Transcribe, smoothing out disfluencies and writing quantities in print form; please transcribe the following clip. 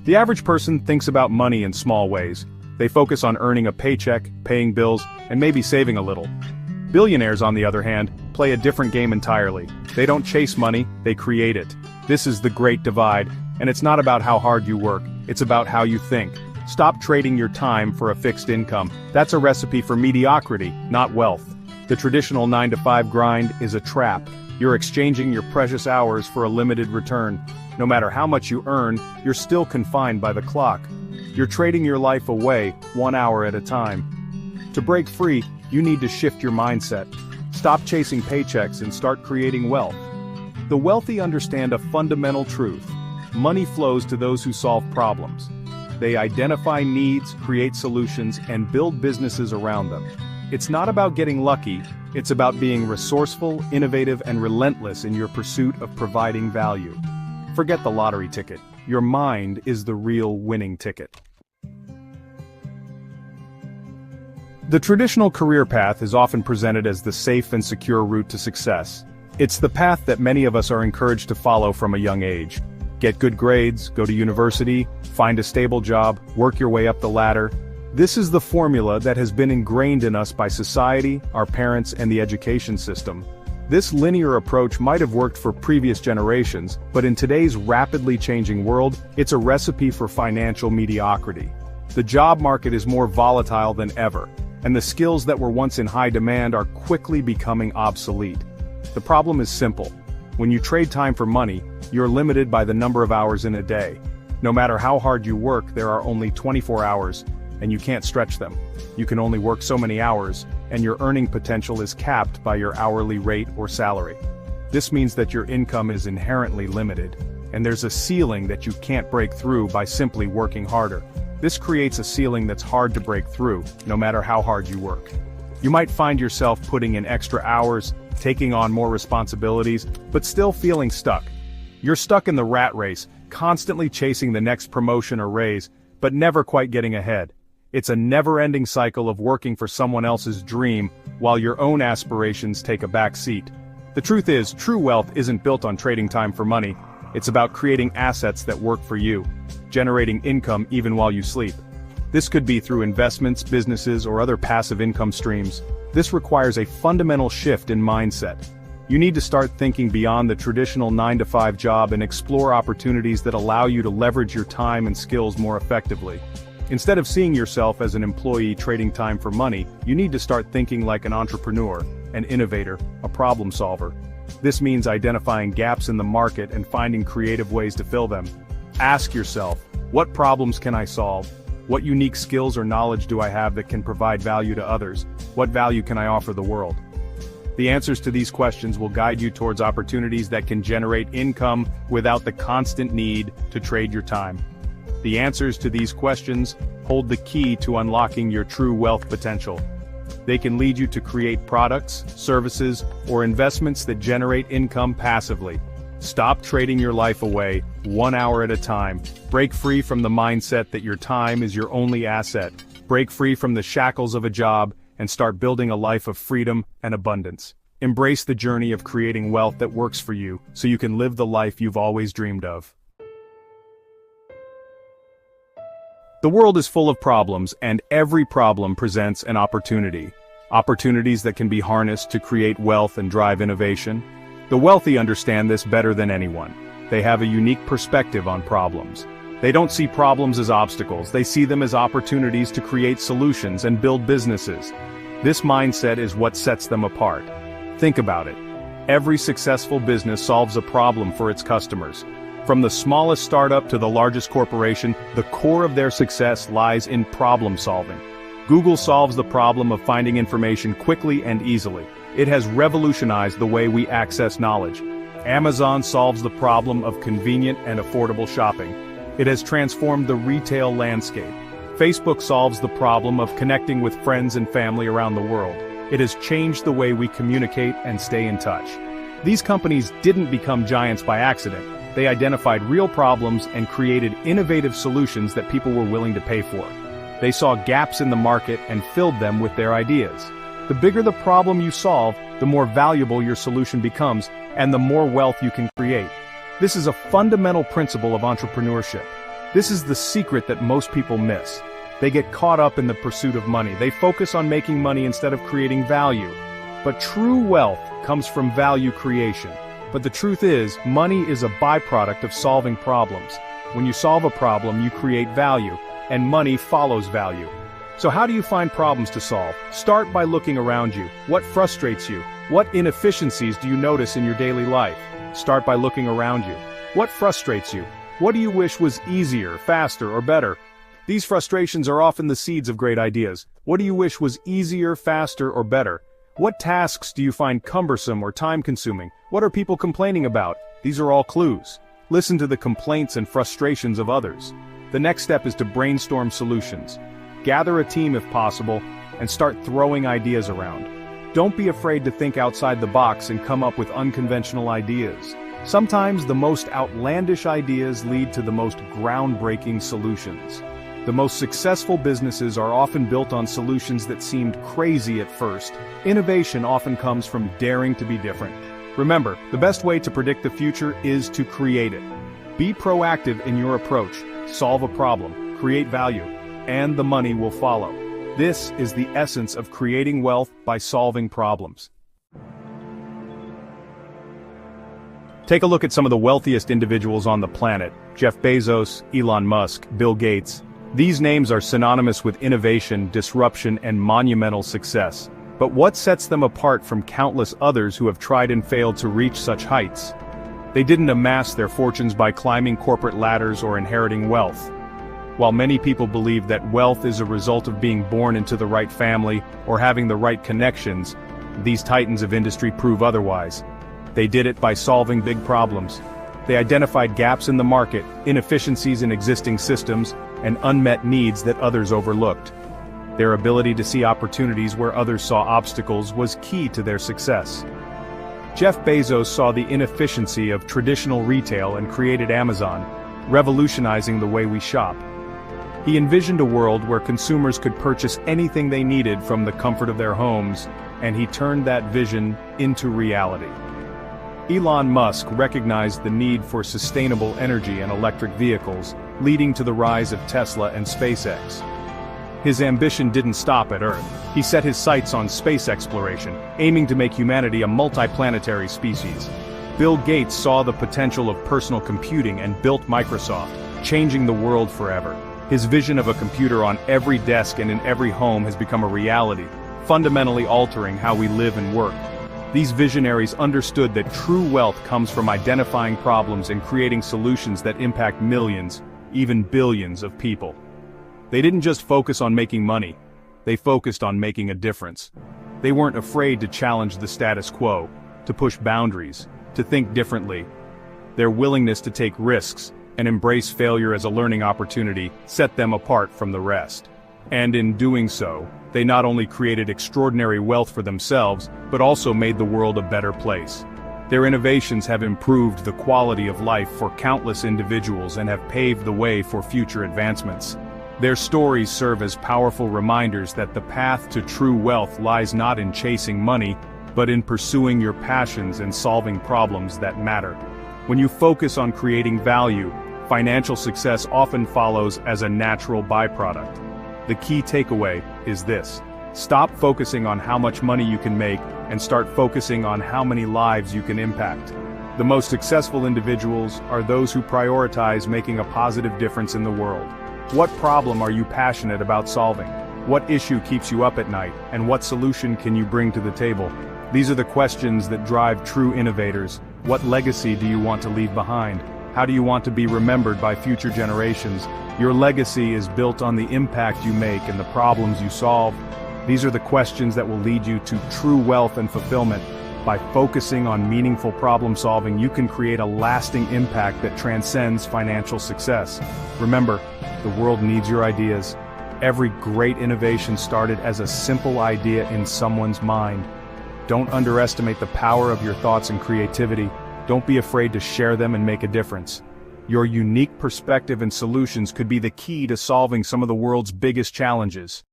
The average person thinks about money in small ways. They focus on earning a paycheck, paying bills, and maybe saving a little. Billionaires, on the other hand, play a different game entirely. They don't chase money, they create it. This is the great divide, and it's not about how hard you work, it's about how you think. Stop trading your time for a fixed income. That's a recipe for mediocrity, not wealth. The traditional 9-to-5 grind is a trap. You're exchanging your precious hours for a limited return. No matter how much you earn, you're still confined by the clock. You're trading your life away, 1 hour at a time. To break free, you need to shift your mindset. Stop chasing paychecks and start creating wealth. The wealthy understand a fundamental truth. Money flows to those who solve problems. They identify needs, create solutions, and build businesses around them. It's not about getting lucky, it's about being resourceful, innovative, and relentless in your pursuit of providing value. Forget the lottery ticket. Your mind is the real winning ticket. The traditional career path is often presented as the safe and secure route to success. It's the path that many of us are encouraged to follow from a young age. Get good grades, go to university, find a stable job, work your way up the ladder. This is the formula that has been ingrained in us by society, our parents, and the education system. This linear approach might have worked for previous generations, but in today's rapidly changing world, it's a recipe for financial mediocrity. The job market is more volatile than ever, and the skills that were once in high demand are quickly becoming obsolete. The problem is simple. When you trade time for money, you're limited by the number of hours in a day. No matter how hard you work, there are only 24 hours, and you can't stretch them. You can only work so many hours, and your earning potential is capped by your hourly rate or salary. This means that your income is inherently limited, and there's a ceiling that you can't break through by simply working harder. This creates a ceiling that's hard to break through, no matter how hard you work. You might find yourself putting in extra hours, taking on more responsibilities, but still feeling stuck. You're stuck in the rat race, constantly chasing the next promotion or raise, but never quite getting ahead. It's a never-ending cycle of working for someone else's dream, while your own aspirations take a back seat. The truth is, true wealth isn't built on trading time for money. It's about creating assets that work for you, generating income even while you sleep. This could be through investments, businesses, or other passive income streams. This requires a fundamental shift in mindset. You need to start thinking beyond the traditional 9-to-5 job and explore opportunities that allow you to leverage your time and skills more effectively. Instead of seeing yourself as an employee trading time for money, you need to start thinking like an entrepreneur, an innovator, a problem solver. This means identifying gaps in the market and finding creative ways to fill them. Ask yourself, what problems can I solve? What unique skills or knowledge do I have that can provide value to others? What value can I offer the world? The answers to these questions will guide you towards opportunities that can generate income without the constant need to trade your time. The answers to these questions hold the key to unlocking your true wealth potential. They can lead you to create products, services, or investments that generate income passively. Stop trading your life away, 1 hour at a time. Break free from the mindset that your time is your only asset. Break free from the shackles of a job and start building a life of freedom and abundance. Embrace the journey of creating wealth that works for you, so you can live the life you've always dreamed of. The world is full of problems, and every problem presents an opportunity. Opportunities that can be harnessed to create wealth and drive innovation. The wealthy understand this better than anyone. They have a unique perspective on problems. They don't see problems as obstacles, they see them as opportunities to create solutions and build businesses. This mindset is what sets them apart. Think about it. Every successful business solves a problem for its customers. From the smallest startup to the largest corporation, the core of their success lies in problem solving. Google solves the problem of finding information quickly and easily. It has revolutionized the way we access knowledge. Amazon solves the problem of convenient and affordable shopping. It has transformed the retail landscape. Facebook solves the problem of connecting with friends and family around the world. It has changed the way we communicate and stay in touch. These companies didn't become giants by accident. They identified real problems and created innovative solutions that people were willing to pay for. They saw gaps in the market and filled them with their ideas. The bigger the problem you solve, the more valuable your solution becomes, and the more wealth you can create. This is a fundamental principle of entrepreneurship. This is the secret that most people miss. They get caught up in the pursuit of money. They focus on making money instead of creating value. But true wealth comes from value creation. But the truth is, money is a byproduct of solving problems. When you solve a problem, you create value, and money follows value. So how do you find problems to solve? Start by looking around you. What frustrates you? What inefficiencies do you notice in your daily life? Start by looking around you. What frustrates you? What do you wish was easier, faster, or better? These frustrations are often the seeds of great ideas. What do you wish was easier, faster, or better? What tasks do you find cumbersome or time-consuming? What are people complaining about? These are all clues. Listen to the complaints and frustrations of others. The next step is to brainstorm solutions. Gather a team if possible, and start throwing ideas around. Don't be afraid to think outside the box and come up with unconventional ideas. Sometimes the most outlandish ideas lead to the most groundbreaking solutions. The most successful businesses are often built on solutions that seemed crazy at first. Innovation often comes from daring to be different. Remember, the best way to predict the future is to create it. Be proactive in your approach, solve a problem, create value, and the money will follow. This is the essence of creating wealth by solving problems. Take a look at some of the wealthiest individuals on the planet: Jeff Bezos, Elon Musk, Bill Gates. These names are synonymous with innovation, disruption, and monumental success. But what sets them apart from countless others who have tried and failed to reach such heights? They didn't amass their fortunes by climbing corporate ladders or inheriting wealth. While many people believe that wealth is a result of being born into the right family or having the right connections, these titans of industry prove otherwise. They did it by solving big problems. They identified gaps in the market, inefficiencies in existing systems, and unmet needs that others overlooked. Their ability to see opportunities where others saw obstacles was key to their success. Jeff Bezos saw the inefficiency of traditional retail and created Amazon, revolutionizing the way we shop. He envisioned a world where consumers could purchase anything they needed from the comfort of their homes, and he turned that vision into reality. Elon Musk recognized the need for sustainable energy and electric vehicles, leading to the rise of Tesla and SpaceX. His ambition didn't stop at Earth. He set his sights on space exploration, aiming to make humanity a multiplanetary species. Bill Gates saw the potential of personal computing and built Microsoft, changing the world forever. His vision of a computer on every desk and in every home has become a reality, fundamentally altering how we live and work. These visionaries understood that true wealth comes from identifying problems and creating solutions that impact millions, even billions of people. They didn't just focus on making money, they focused on making a difference. They weren't afraid to challenge the status quo, to push boundaries, to think differently. Their willingness to take risks and embrace failure as a learning opportunity set them apart from the rest. And in doing so, they not only created extraordinary wealth for themselves, but also made the world a better place. Their innovations have improved the quality of life for countless individuals and have paved the way for future advancements. Their stories serve as powerful reminders that the path to true wealth lies not in chasing money, but in pursuing your passions and solving problems that matter. When you focus on creating value, financial success often follows as a natural byproduct. The key takeaway is this: stop focusing on how much money you can make and start focusing on how many lives you can impact. The most successful individuals are those who prioritize making a positive difference in the world. What problem are you passionate about solving? What issue keeps you up at night, and what solution can you bring to the table? These are the questions that drive true innovators. What legacy do you want to leave behind? How do you want to be remembered by future generations? Your legacy is built on the impact you make and the problems you solve. These are the questions that will lead you to true wealth and fulfillment. By focusing on meaningful problem solving, you can create a lasting impact that transcends financial success. Remember, the world needs your ideas. Every great innovation started as a simple idea in someone's mind. Don't underestimate the power of your thoughts and creativity. Don't be afraid to share them and make a difference. Your unique perspective and solutions could be the key to solving some of the world's biggest challenges.